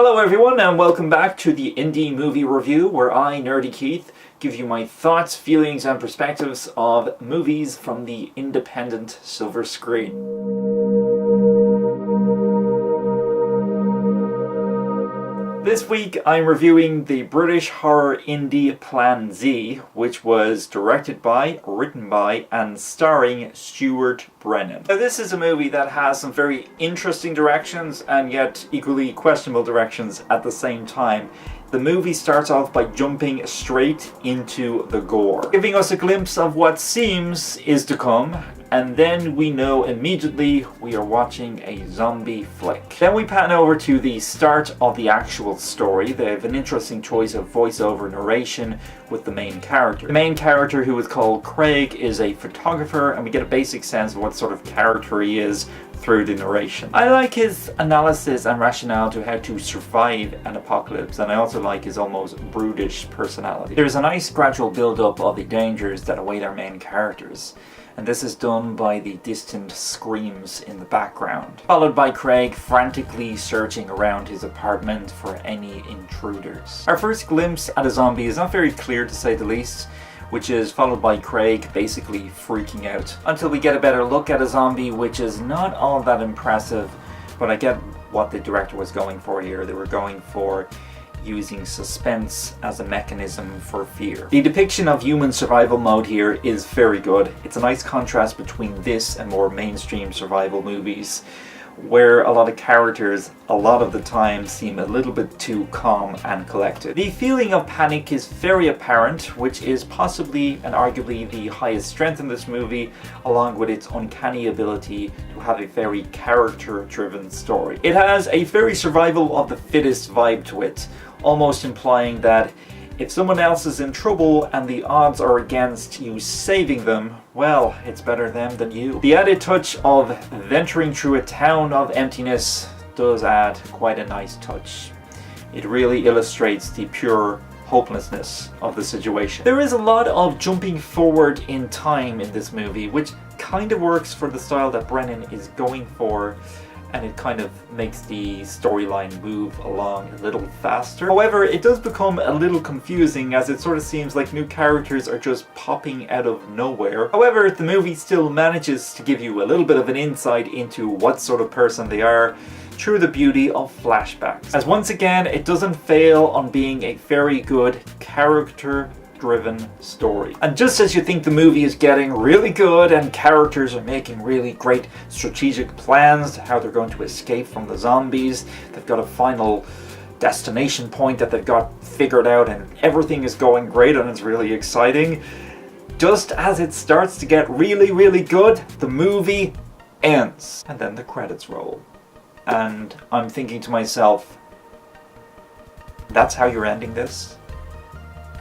Hello everyone and welcome back to the Indie Movie Review, where I, Nerdy Keith, give you my thoughts, feelings and perspectives of movies from the independent silver screen. This week I'm reviewing the British horror indie Plan Z, which was directed by, written by and starring Stuart Brennan. Now this is a movie that has some very interesting directions and yet equally questionable directions at the same time. The movie starts off by jumping straight into the gore, giving us a glimpse of what seems is to come, and then we know immediately we are watching a zombie flick. Then we pan over to the start of the actual story. They have an interesting choice of voiceover narration with the main character. The main character, who is called Craig, is a photographer, and we get a basic sense of what sort of character he is through the narration. I like his analysis and rationale to how to survive an apocalypse, and I also like his almost brutish personality. There's a nice gradual build-up of the dangers that await our main characters, and this is done by the distant screams in the background, followed by Craig frantically searching around his apartment for any intruders. Our first glimpse at a zombie is not very clear, to say the least, which is followed by Craig basically freaking out, until we get a better look at a zombie, which is not all that impressive, but I get what the director was going for here. They were going for using suspense as a mechanism for fear. The depiction of human survival mode here is very good. It's a nice contrast between this and more mainstream survival movies, where a lot of characters a lot of the time seem a little bit too calm and collected. The feeling of panic is very apparent, which is possibly and arguably the highest strength in this movie, along with its uncanny ability to have a very character-driven story. It has a very survival of the fittest vibe to it, almost implying that if someone else is in trouble and the odds are against you saving them, well, it's better them than you. The added touch of venturing through a town of emptiness does add quite a nice touch. It really illustrates the pure hopelessness of the situation. There is a lot of jumping forward in time in this movie, which kind of works for the style that Brennan is going for, and it kind of makes the storyline move along a little faster. However, it does become a little confusing, as it sort of seems like new characters are just popping out of nowhere. However, the movie still manages to give you a little bit of an insight into what sort of person they are through the beauty of flashbacks. As once again, it doesn't fail on being a very good character-driven story. And just as you think the movie is getting really good and characters are making really great strategic plans to how they're going to escape from the zombies, they've got a final destination point that they've got figured out and everything is going great and it's really exciting, just as it starts to get really, really good, the movie ends. And then the credits roll. And I'm thinking to myself, that's how you're ending this?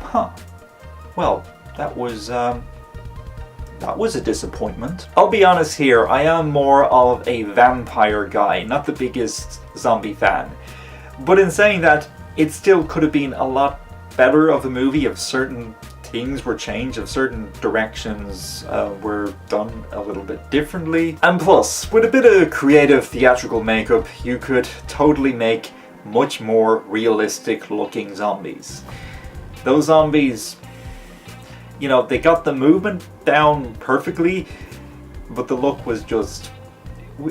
Huh. Well, that was a disappointment. I'll be honest here, I am more of a vampire guy, not the biggest zombie fan. But in saying that, it still could have been a lot better of a movie if certain things were changed, if certain directions were done a little bit differently. And plus, with a bit of creative theatrical makeup, you could totally make much more realistic looking zombies. Those zombies, you know, they got the movement down perfectly, but the look was just,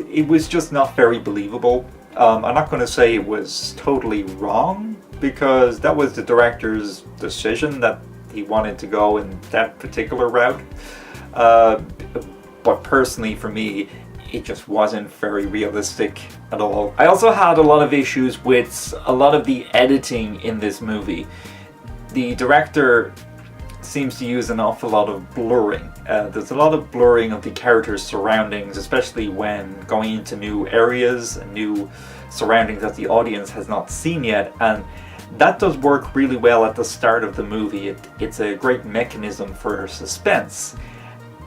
it was just not very believable. I'm not going to say it was totally wrong, because that was the director's decision that he wanted to go in that particular route. But personally for me, it just wasn't very realistic at all. I also had a lot of issues with a lot of the editing in this movie. The director seems to use an awful lot of blurring. There's a lot of blurring of the characters' surroundings, especially when going into new areas and new surroundings that the audience has not seen yet, and that does work really well at the start of the movie. It's a great mechanism for suspense,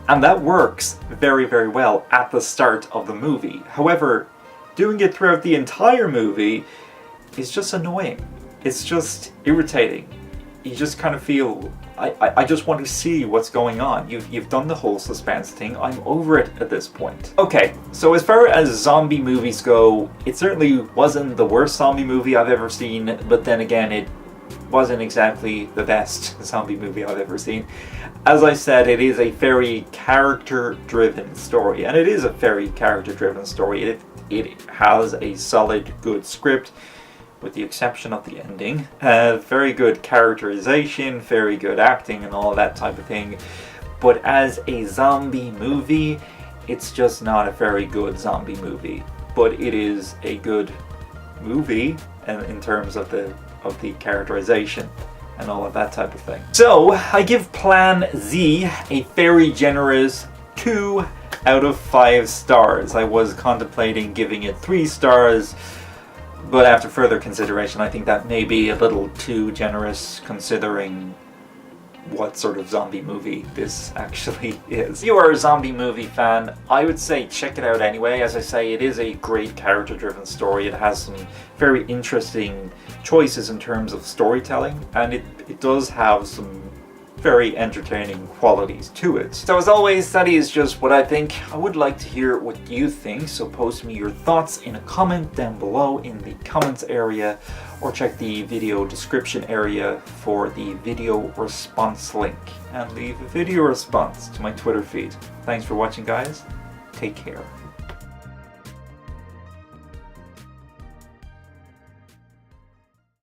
and that works very, very well at the start of the movie. However, doing it throughout the entire movie is just annoying. It's just irritating. you just kind of feel, I just want to see what's going on. You've done the whole suspense thing. I'm over it at this point. Okay, so as far as zombie movies go, it certainly wasn't the worst zombie movie I've ever seen, but then again, it wasn't exactly the best zombie movie I've ever seen. As I said, it is a very character-driven story, and it is a very character-driven story. It has a solid, good script, with the exception of the ending. Very good characterization, very good acting, and all that type of thing. But as a zombie movie, it's just not a very good zombie movie. But it is a good movie in terms of the characterization and all of that type of thing. So I give Plan Z a very generous 2 out of 5 stars. I was contemplating giving it 3 stars, but after further consideration, I think that may be a little too generous considering what sort of zombie movie this actually is. If you are a zombie movie fan, I would say check it out anyway. As I say, it is a great character-driven story. It has some very interesting choices in terms of storytelling, and it does have some very entertaining qualities to it. So as always, that is just what I think. I would like to hear what you think, so post me your thoughts in a comment down below in the comments area, or check the video description area for the video response link, and leave a video response to my Twitter feed. Thanks for watching, guys. Take care.